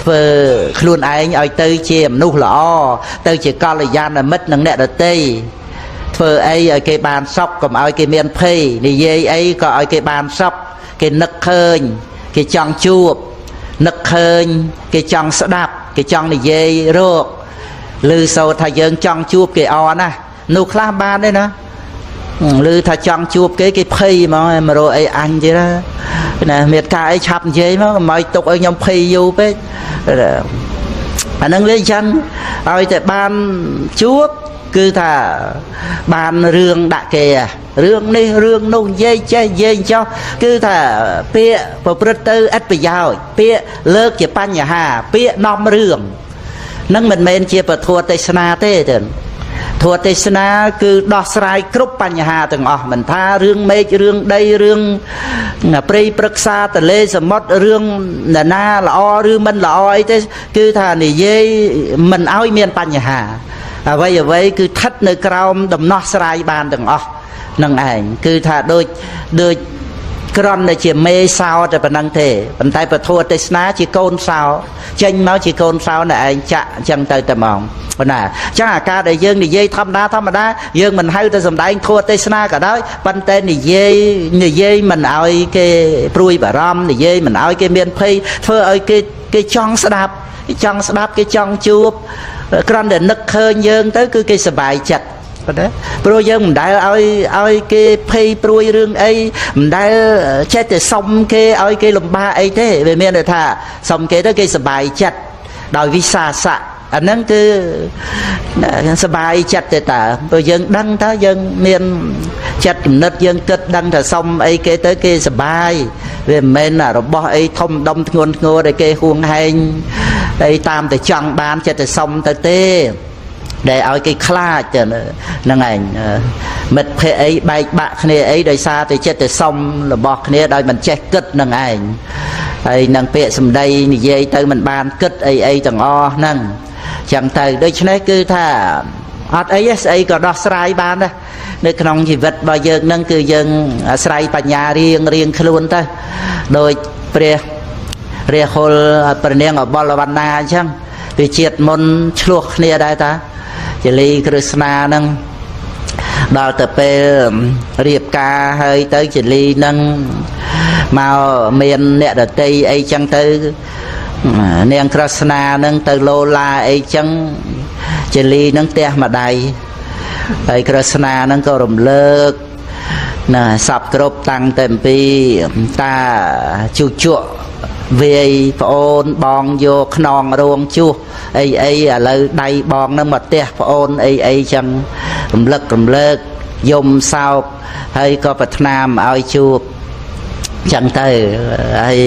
ធ្វើខ្លួនឯងឲ្យទៅជាមនុស្សល្អទៅជាកល្យាណមិត្តនឹងអ្នកដទៃធ្វើអីឲ្យគេបានសុខកុំឲ្យគេមានភ័យនិយាយអីក៏ឲ្យគេបានសុខគេនឹកឃើញគេចង់ជួបនឹកឃើញគេចង់ស្ដាប់គេចង់និយាយរកឮសូរថាយើងចង់ជួបគេអណានោះខ្លះបានទេណាឮថាចង់ជួបគេភ័យហ្មងមករកអីអញទៀតណាមានការអីឆាប់និយាយមកកុំឲ្យទុកឲ្យខ្ញុំភ័យយូរពេកអានឹងវាអញ្ចឹងឲ្យតែបានជួបគឺថាបានរឿងដាក់គេរឿងនេះរឿងនោះនិយាយចេះនិយាយចោះគឺថាពាក្យប្រព្រឹត្តទៅឥតប្រយោជន៍ពាក្យលើកជាបញ្ហាពាក្យនាំរឿងនឹងមិនមែនជាពធទេសនាទេទេធម៌ទេសនាគឺដោះស្រាយគ្រប់បញ្ហាទាំងអស់មិនថារឿងមេឃរឿងដីរឿងព្រៃព្រឹក្សាទន្លេសមុទ្ររឿងណាល្អឬមិនល្អអីទេគឺថានិយាយមិនឲ្យមានបញ្ហាអ្វីអ្វីគឺស្ថិតនៅក្រោមដំណោះស្រាយបានទាំងអស់នឹងឯងគឺថាដូចក្រន់តែជាមេសោតែប៉ុណ្្នឹងទេប៉ុន្តែពធទេសនាជាកូនសោចេញមកជាកូនសោនៅឯងចាក់អញ្ចឹងទៅតែហ្មងប៉ុណ្ណាអញ្ចឹងអាការដែលយើងនិយាយធម្មតាយើងមិនហៅទៅសំដែងធម៌ទេសនាក៏ដោយប៉ុន្តែនិយាយមិនឲ្យគេព្រួយបារម្ភនិយាយមិនឲ្យគេមានភ័យធ្វើឲ្យគេចង់ស្ដាប់គេចង់ជួបគ្រាន់តែនឹកឃើញយើងទៅគឺគេសប្បាយចិត្តប៉ុន្តែព្រោះយើងមិនដែលឲ្យគេភ័យព្រួយរឿងអីមិនដែលចេះតែសុំគេឲ្យគេលំបាកអីទេវាមានតែថាសុំគេទៅគេសប្បាយចិត្តដោយវិសាសៈអាហ្នឹងគឺសប្បាយចិត្តទេតាព្រោះយើងដឹងថាយើងមានចិត្តគំនិតយើងគិតដឹងថាសុំអីគេទៅគេសប្បាយវាមិនមែនរបស់អីធំដុំធ្ងន់ធ្ងរដែលគេហួងហែងអីតាមតែចង់បានចិត្តតែសុំទៅទេដែលឲ្យគេខ្លាចហ្នឹងឯងមិត្តភក្តិអីបែកបាក់គ្នាអីដោយសារតែចិត្តតែសុំរបស់គ្នាដោយមិនចេះគិតហ្នឹងឯងហើយនឹងពាក្យសម្ដីនិយាយទៅមិនបានគិតអីទាំងអស់ហ្នឹងចឹងទៅដូច្នេះគឺថាអត់អីស្អីក៏ដោះស្រាយបានដែរនៅក្នុងជីវិតរបស់យើងហ្នឹងគឺយើងអាស្រ័យបញ្ញារៀងខ្លួនទៅដោយព្រះរាហុលព្រះនាងអបលវណ្ណាអញ្ចឹងពីជាតិមុនឆ្លោះគ្នាដែរតាជាលីគ្រឹស្ណាហ្នឹងដល់ទៅពេលរៀបការហើយទៅជាលីហ្នឹងមកមានអ្នកដតីអីចឹងទៅនាងក្រស្នាហ្នឹងទៅលោឡាអីចឹងជាលីហ្នឹងផ្ទះម្ដាយហើយក្រស្នាហ្នឹងក៏រំលើកណាសពគ្រប់តាំងតែពីតាជូជក់វាយប្អូនបងយកខ្នងរោងជួសអីឥឡូវដៃបងហ្នឹងមកផ្ទះប្អូនអីចឹងរំលើកយំសោកហើយក៏ប្រាថ្នាឲ្យជួបចឹងទៅហើយ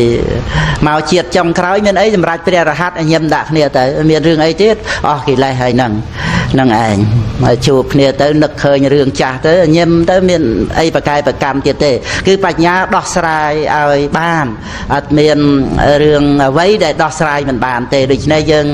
មកជាតិចុងក្រោយមានអីសម្រាប់ព្រះរហ័តញឹមដាក់គ្នាទៅមានរឿងអីទៀតអស់កិលេសហើយហ្នឹងឯងមកជួបគ្នាទៅនឹកឃើញរឿងចាស់ទៅញឹមទៅមានអីប្រកែប្រកម្មទៀតទេគឺបញ្ញាដោះស្រាយឲ្យបានអត់មានរឿងអ្វីដែលដោះស្រាយមិនបានទេដូច្នេះយើង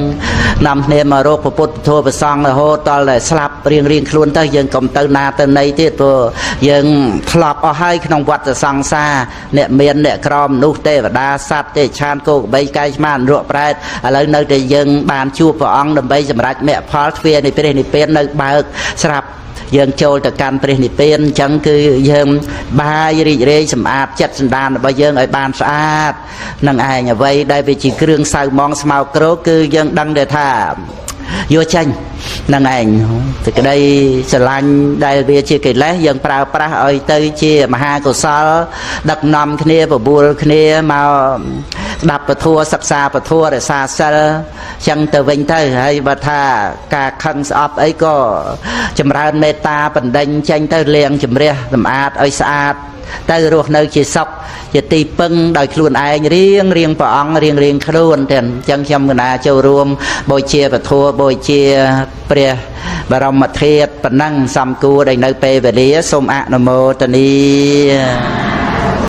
នាំគ្នាមករកពុទ្ធធម៌ប្រសង់រហូតដល់តែស្លាប់រៀងខ្លួនទៅយើងកុំទៅណាទៅណីទៀតព្រោះយើងធ្លាប់អស់ហើយក្នុងវដ្តសង្សារអ្នកមានអ្នកក្រមនុស្សទេវតាសត្វទេឆានគោក្របីកាយឆ្មានរកប្រែតឥឡូវនៅតែយើងបានជួបព្រះអង្គដើម្បីសម្រេចមគ្គផលទ្វារនៃព្រះនិព្វាននៅបើកស្រាប់យើងចូលទៅកាន់ព្រះនិព្វានអញ្ចឹងគឺយើងបាយរីករាយសម្អាតចិត្តសន្តានរបស់យើងឲ្យបានស្អាតនឹងឯងអ្វីដែលវាជាគ្រឿងសៅមងស្មៅក្រោកគឺយើងដឹងតែថាយកចេញនឹងឯងសេចក្តីស្រឡាញ់ដែលវាជាកិលេសយើងប្រើប្រាស់ឲ្យទៅជាមហាកុសលដឹកនាំគ្នាបបួលគ្នាមកស្ដាប់ពធសិក្សាពធរក្សាសិលចឹងទៅវិញទៅហើយបើថាការខឹងស្អប់អីក៏ចម្រើនមេត្តាបណ្ដេញចេញទៅលាងជំរះសម្អាតឲ្យស្អាតទៅរស់នៅជាសុខជាទីពឹងដោយខ្លួនឯងរៀងព្រះអង្គរៀងខ្លួនតែអញ្ចឹងខ្ញុំកណាចូលរួមបូជាពធបូជាព្រះបរមធាតុប៉ុណ្ណឹងសំគួរដែលនៅពេលវេលាសូមអនុមោទនា